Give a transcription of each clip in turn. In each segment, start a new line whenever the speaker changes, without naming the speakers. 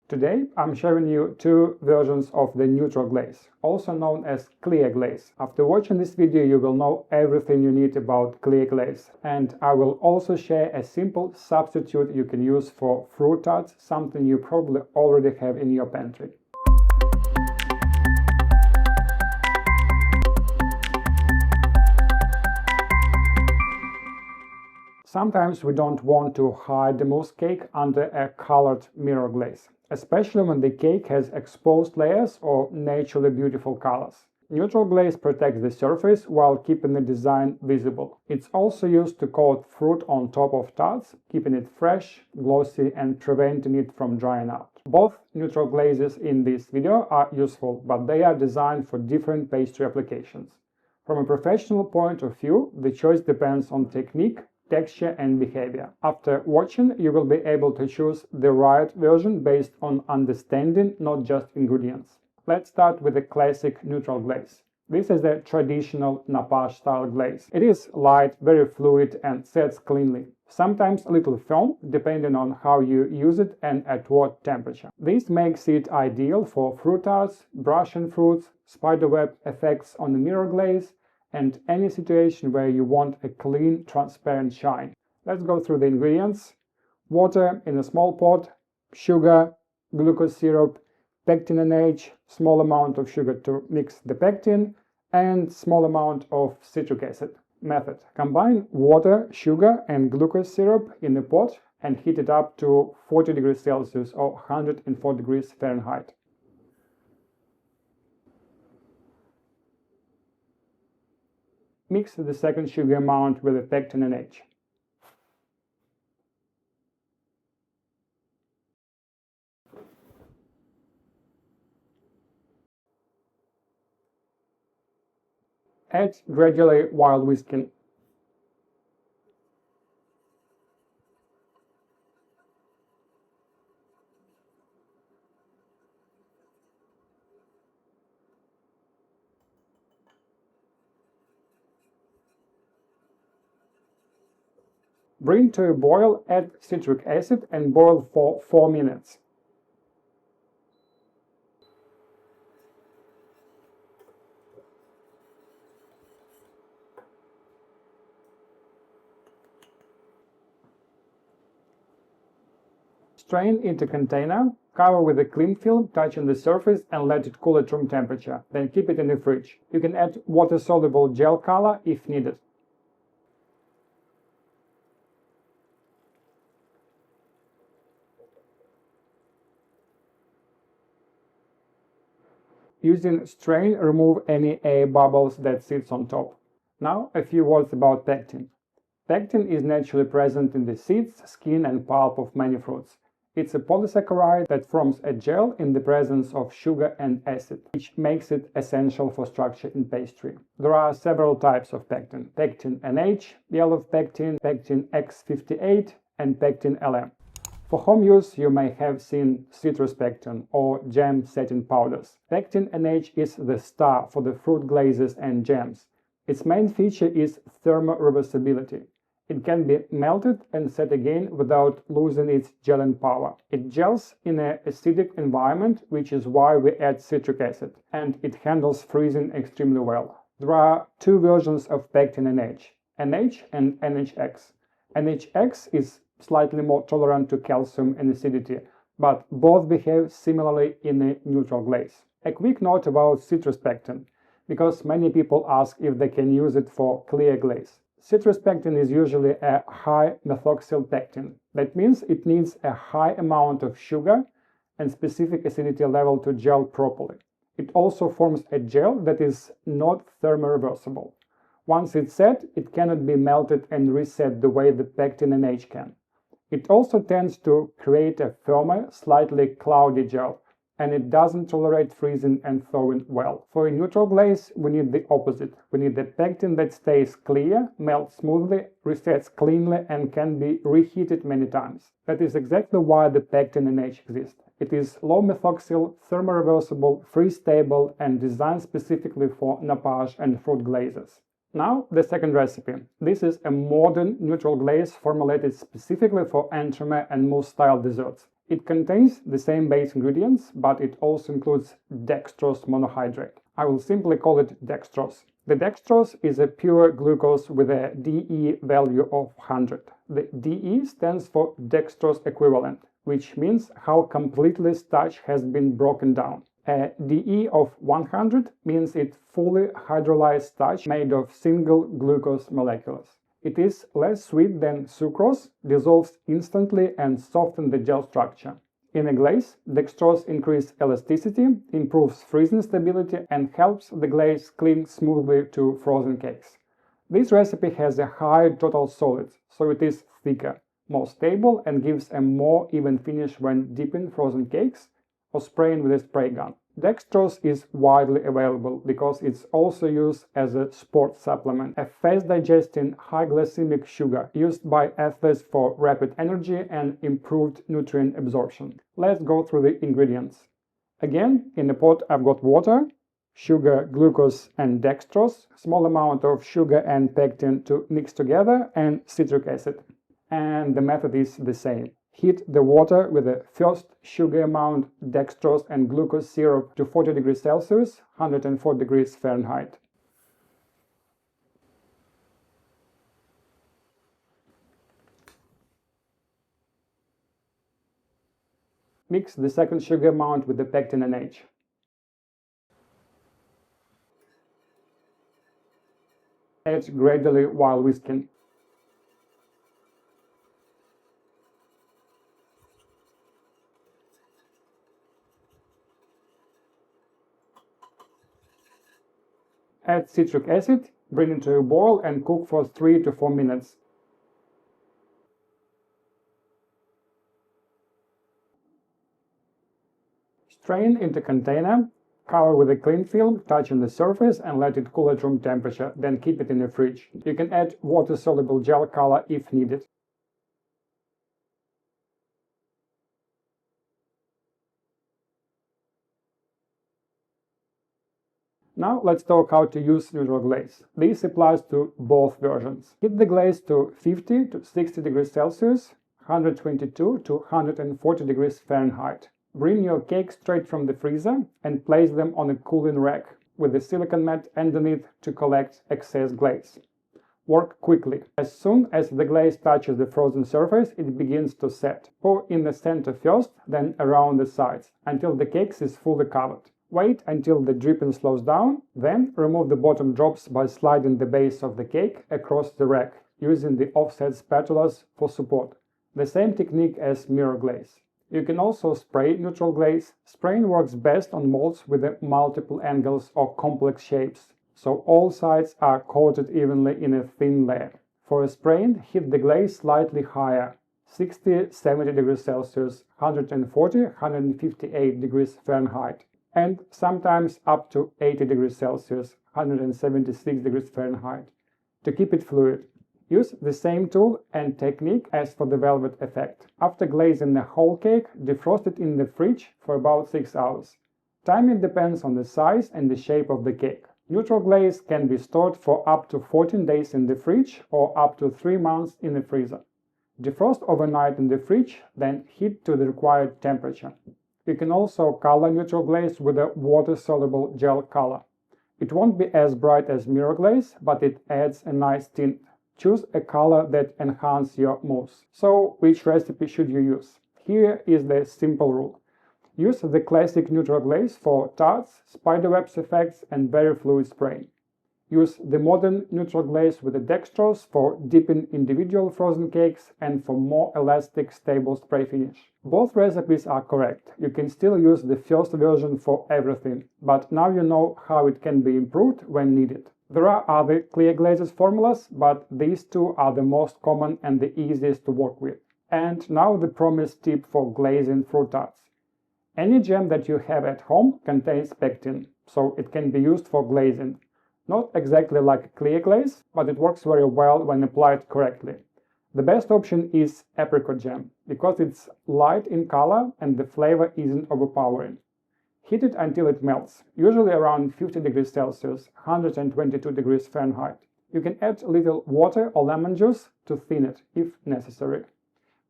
Today I'm showing you two versions of the neutral glaze, also known as clear glaze. After watching this video you will know everything you need about clear glaze, and I will also share a simple substitute you can use for fruit tarts, something you probably already have in your pantry. Sometimes we don't want to hide the mousse cake under a colored mirror glaze, especially when the cake has exposed layers or naturally beautiful colors. Neutral glaze protects the surface while keeping the design visible. It's also used to coat fruit on top of tarts, keeping it fresh, glossy and preventing it from drying out. Both neutral glazes in this video are useful, but they are designed for different pastry applications. From a professional point of view, the choice depends on technique, texture and behavior. After watching, you will be able to choose the right version based on understanding, not just ingredients. Let's start with the classic neutral glaze. This is the traditional nappage style glaze. It is light, very fluid and sets cleanly. Sometimes a little firm, depending on how you use it and at what temperature. This makes it ideal for fruit tarts, brushing fruits, spiderweb effects on the mirror glaze, and any situation where you want a clean, transparent shine. Let's go through the ingredients. Water in a small pot, sugar, glucose syrup, pectin NH, small amount of sugar to mix the pectin, and small amount of citric acid. Method: combine water, sugar and glucose syrup in a pot and heat it up to 40 degrees Celsius or 104 degrees Fahrenheit. Mix the second sugar amount with the pectin NH. Add gradually while whisking. Bring to a boil, add citric acid and boil for 4 minutes. Strain into container, cover with a cling film, touching the surface and let it cool at room temperature. Then keep it in the fridge. You can add water-soluble gel color if needed. Using strain, remove any air bubbles that sits on top. Now a few words about pectin. Pectin is naturally present in the seeds, skin and pulp of many fruits. It's a polysaccharide that forms a gel in the presence of sugar and acid, which makes it essential for structure in pastry. There are several types of pectin: pectin NH, yellow pectin, pectin X58 and pectin LM. For home use, you may have seen citrus pectin or jam setting powders. Pectin NH is the star for the fruit glazes and jams. Its main feature is thermoreversibility. It can be melted and set again without losing its gelling power. It gels in an acidic environment, which is why we add citric acid, and it handles freezing extremely well. There are two versions of pectin NH, NH and NHX. NHX is slightly more tolerant to calcium and acidity, but both behave similarly in a neutral glaze. A quick note about citrus pectin, because many people ask if they can use it for clear glaze. Citrus pectin is usually a high methoxyl pectin. That means it needs a high amount of sugar and specific acidity level to gel properly. It also forms a gel that is not thermoreversible. Once it's set, it cannot be melted and reset the way the pectin NH can. It also tends to create a firmer, slightly cloudy gel, and it doesn't tolerate freezing and thawing well. For a neutral glaze, we need the opposite. We need the pectin that stays clear, melts smoothly, resets cleanly, and can be reheated many times. That is exactly why the pectin NH exists. It is low methoxyl, thermoreversible, freeze-stable, and designed specifically for nappage and fruit glazes. Now, the second recipe. This is a modern neutral glaze formulated specifically for entremet and mousse-style desserts. It contains the same base ingredients, but it also includes dextrose monohydrate. I will simply call it dextrose. The dextrose is a pure glucose with a DE value of 100. The DE stands for dextrose equivalent, which means how completely starch has been broken down. A DE of 100 means it's fully hydrolyzed starch made of single glucose molecules. It is less sweet than sucrose, dissolves instantly and softens the gel structure. In a glaze, dextrose increases elasticity, improves freezing stability, and helps the glaze cling smoothly to frozen cakes. This recipe has a high total solids, so it is thicker, more stable, and gives a more even finish when dipping frozen cakes or spraying with a spray gun. Dextrose is widely available because it's also used as a sports supplement, a fast-digesting, high-glycemic sugar used by athletes for rapid energy and improved nutrient absorption. Let's go through the ingredients. Again, in the pot I've got water, sugar, glucose and dextrose, small amount of sugar and pectin to mix together, and citric acid. And the method is the same. Heat the water with the first sugar amount, dextrose and glucose syrup to 40 degrees Celsius, 104 degrees Fahrenheit. Mix the second sugar amount with the pectin NH. Add gradually while whisking. Add citric acid, bring it to a boil and cook for 3 to 4 minutes. Strain into container, cover with a cling film, touching the surface and let it cool at room temperature, then keep it in the fridge. You can add water-soluble gel color if needed. Now let's talk how to use neutral glaze. This applies to both versions. Heat the glaze to 50 to 60 degrees Celsius, 122 to 140 degrees Fahrenheit. Bring your cake straight from the freezer and place them on a cooling rack with the silicone mat underneath to collect excess glaze. Work quickly. As soon as the glaze touches the frozen surface, it begins to set. Pour in the center first, then around the sides, until the cake is fully covered. Wait until the dripping slows down, then remove the bottom drops by sliding the base of the cake across the rack, using the offset spatulas for support. The same technique as mirror glaze. You can also spray neutral glaze. Spraying works best on molds with multiple angles or complex shapes, so all sides are coated evenly in a thin layer. For a spraying, heat the glaze slightly higher, 60–70 degrees Celsius, 140–158 degrees Fahrenheit, and sometimes up to 80 degrees Celsius, 176 degrees Fahrenheit, to keep it fluid. Use the same tool and technique as for the velvet effect. After glazing the whole cake, defrost it in the fridge for about 6 hours. Timing depends on the size and the shape of the cake. Neutral glaze can be stored for up to 14 days in the fridge or up to 3 months in the freezer. Defrost overnight in the fridge, then heat to the required temperature. You can also color neutral glaze with a water-soluble gel color. It won't be as bright as mirror glaze, but it adds a nice tint. Choose a color that enhances your mousse. So, which recipe should you use? Here is the simple rule. Use the classic neutral glaze for tarts, spiderwebs effects and very fluid spraying. Use the modern neutral glaze with the dextrose for dipping individual frozen cakes and for more elastic, stable spray finish. Both recipes are correct. You can still use the first version for everything, but now you know how it can be improved when needed. There are other clear glazes formulas, but these two are the most common and the easiest to work with. And now the promised tip for glazing fruit tarts. Any jam that you have at home contains pectin, so it can be used for glazing. Not exactly like clear glaze, but it works very well when applied correctly. The best option is apricot jam, because it's light in color and the flavor isn't overpowering. Heat it until it melts, usually around 50 degrees Celsius, 122 degrees Fahrenheit. You can add a little water or lemon juice to thin it, if necessary.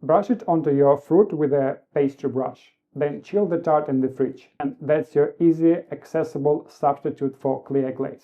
Brush it onto your fruit with a pastry brush. Then chill the tart in the fridge, and that's your easy, accessible substitute for clear glaze.